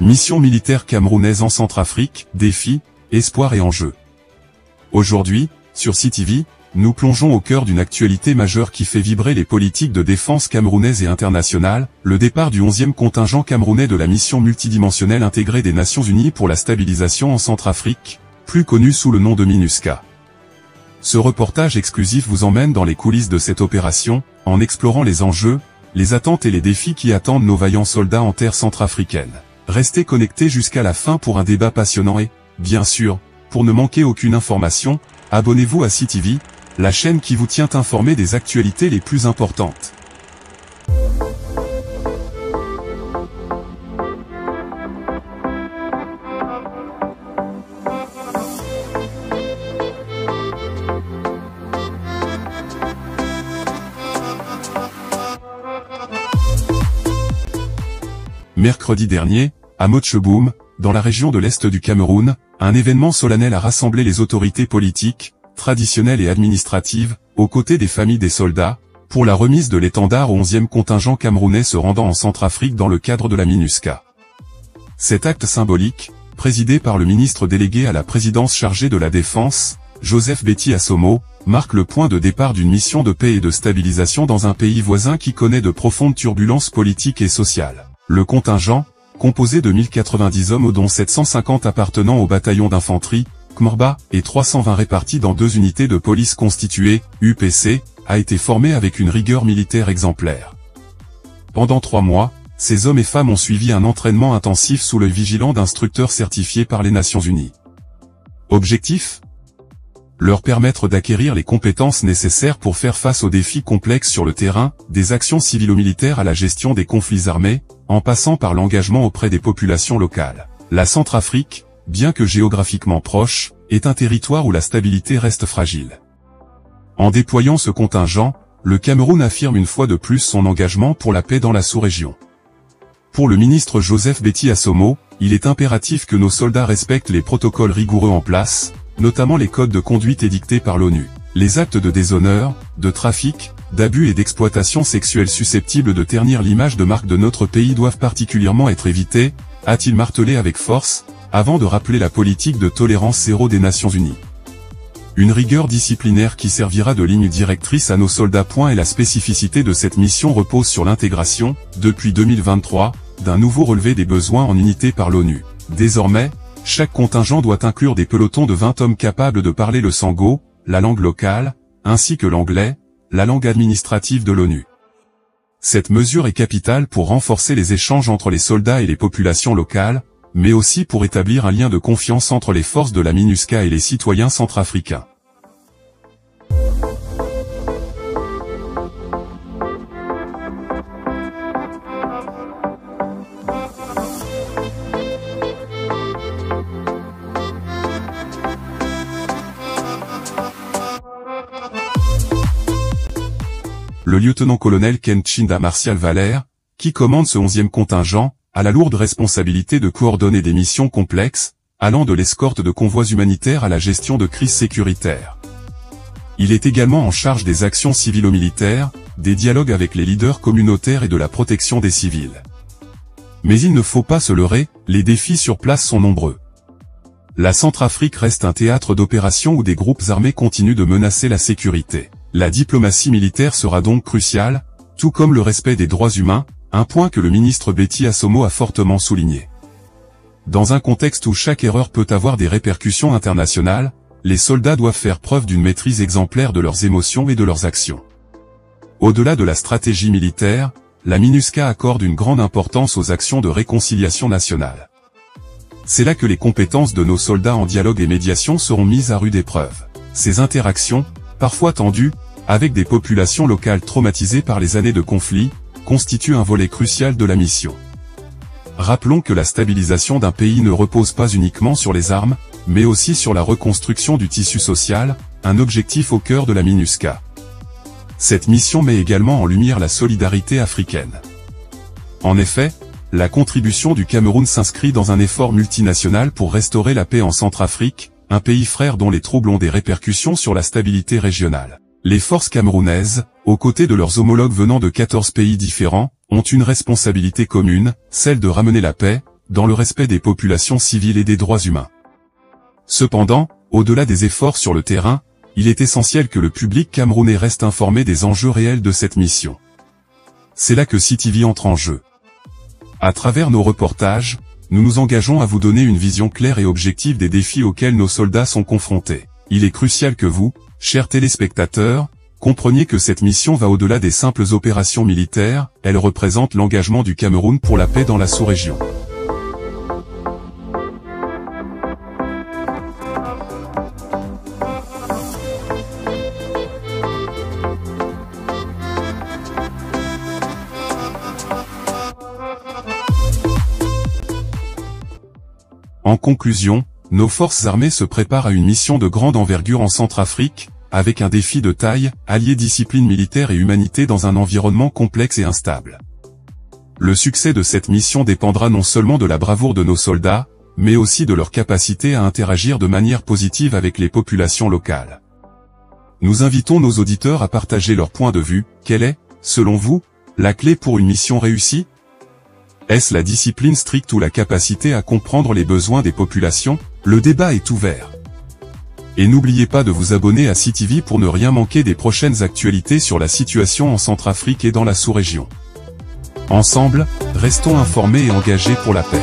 Mission militaire camerounaise en Centrafrique, défis, espoirs et enjeux. Aujourd'hui, sur CTV, nous plongeons au cœur d'une actualité majeure qui fait vibrer les politiques de défense camerounaises et internationales, le départ du 11e contingent camerounais de la mission multidimensionnelle intégrée des Nations Unies pour la stabilisation en Centrafrique, plus connue sous le nom de MINUSCA. Ce reportage exclusif vous emmène dans les coulisses de cette opération, en explorant les enjeux, les attentes et les défis qui attendent nos vaillants soldats en terre centrafricaine. Restez connectés jusqu'à la fin pour un débat passionnant et, bien sûr, pour ne manquer aucune information, abonnez-vous à CTV, la chaîne qui vous tient informé des actualités les plus importantes. Mercredi dernier, à Montcheboum, dans la région de l'Est du Cameroun, un événement solennel a rassemblé les autorités politiques, traditionnelles et administratives, aux côtés des familles des soldats, pour la remise de l'étendard au 11e contingent camerounais se rendant en Centrafrique dans le cadre de la MINUSCA. Cet acte symbolique, présidé par le ministre délégué à la présidence chargé de la Défense, Joseph Betty Assomo, marque le point de départ d'une mission de paix et de stabilisation dans un pays voisin qui connaît de profondes turbulences politiques et sociales. Le contingent, composé de 1090 hommes dont 750 appartenant au bataillon d'infanterie, CMORBA, et 320 répartis dans 2 unités de police constituées, UPC, a été formé avec une rigueur militaire exemplaire. Pendant 3 mois, ces hommes et femmes ont suivi un entraînement intensif sous l'œil vigilant d'instructeurs certifiés par les Nations Unies. Objectif ? Leur permettre d'acquérir les compétences nécessaires pour faire face aux défis complexes sur le terrain, des actions civilo-militaires à la gestion des conflits armés, en passant par l'engagement auprès des populations locales. La Centrafrique, bien que géographiquement proche, est un territoire où la stabilité reste fragile. En déployant ce contingent, le Cameroun affirme une fois de plus son engagement pour la paix dans la sous-région. Pour le ministre Joseph Betty Assomo, il est impératif que nos soldats respectent les protocoles rigoureux en place, notamment les codes de conduite édictés par l'ONU. Les actes de déshonneur, de trafic, d'abus et d'exploitation sexuelle susceptibles de ternir l'image de marque de notre pays doivent particulièrement être évités, a-t-il martelé avec force, avant de rappeler la politique de tolérance zéro des Nations Unies. Une rigueur disciplinaire qui servira de ligne directrice à nos soldats. Et la spécificité de cette mission repose sur l'intégration, depuis 2023, d'un nouveau relevé des besoins en unité par l'ONU. Désormais, chaque contingent doit inclure des pelotons de 20 hommes capables de parler le sango, la langue locale, ainsi que l'anglais, la langue administrative de l'ONU. Cette mesure est capitale pour renforcer les échanges entre les soldats et les populations locales, mais aussi pour établir un lien de confiance entre les forces de la MINUSCA et les citoyens centrafricains. Le lieutenant-colonel Ken Chinda Martial Valère, qui commande ce 11e contingent, a la lourde responsabilité de coordonner des missions complexes, allant de l'escorte de convois humanitaires à la gestion de crises sécuritaires. Il est également en charge des actions civilo-militaires, des dialogues avec les leaders communautaires et de la protection des civils. Mais il ne faut pas se leurrer, les défis sur place sont nombreux. La Centrafrique reste un théâtre d'opérations où des groupes armés continuent de menacer la sécurité. La diplomatie militaire sera donc cruciale, tout comme le respect des droits humains, un point que le ministre Betty Assomo a fortement souligné. Dans un contexte où chaque erreur peut avoir des répercussions internationales, les soldats doivent faire preuve d'une maîtrise exemplaire de leurs émotions et de leurs actions. Au-delà de la stratégie militaire, la MINUSCA accorde une grande importance aux actions de réconciliation nationale. C'est là que les compétences de nos soldats en dialogue et médiation seront mises à rude épreuve. Ces interactions, parfois tendues, avec des populations locales traumatisées par les années de conflit, constituent un volet crucial de la mission. Rappelons que la stabilisation d'un pays ne repose pas uniquement sur les armes, mais aussi sur la reconstruction du tissu social, un objectif au cœur de la MINUSCA. Cette mission met également en lumière la solidarité africaine. En effet, la contribution du Cameroun s'inscrit dans un effort multinational pour restaurer la paix en Centrafrique, un pays frère dont les troubles ont des répercussions sur la stabilité régionale. Les forces camerounaises, aux côtés de leurs homologues venant de 14 pays différents, ont une responsabilité commune, celle de ramener la paix, dans le respect des populations civiles et des droits humains. Cependant, au-delà des efforts sur le terrain, il est essentiel que le public camerounais reste informé des enjeux réels de cette mission. C'est là que CTV entre en jeu. À travers nos reportages, nous nous engageons à vous donner une vision claire et objective des défis auxquels nos soldats sont confrontés. Il est crucial que vous, chers téléspectateurs, compreniez que cette mission va au-delà des simples opérations militaires, elle représente l'engagement du Cameroun pour la paix dans la sous-région. En conclusion, nos forces armées se préparent à une mission de grande envergure en Centrafrique, avec un défi de taille, allier discipline militaire et humanité dans un environnement complexe et instable. Le succès de cette mission dépendra non seulement de la bravoure de nos soldats, mais aussi de leur capacité à interagir de manière positive avec les populations locales. Nous invitons nos auditeurs à partager leur point de vue. Quelle est, selon vous, la clé pour une mission réussie ? Est-ce la discipline stricte ou la capacité à comprendre les besoins des populations? Le débat est ouvert. Et n'oubliez pas de vous abonner à CTV pour ne rien manquer des prochaines actualités sur la situation en Centrafrique et dans la sous-région. Ensemble, restons informés et engagés pour la paix.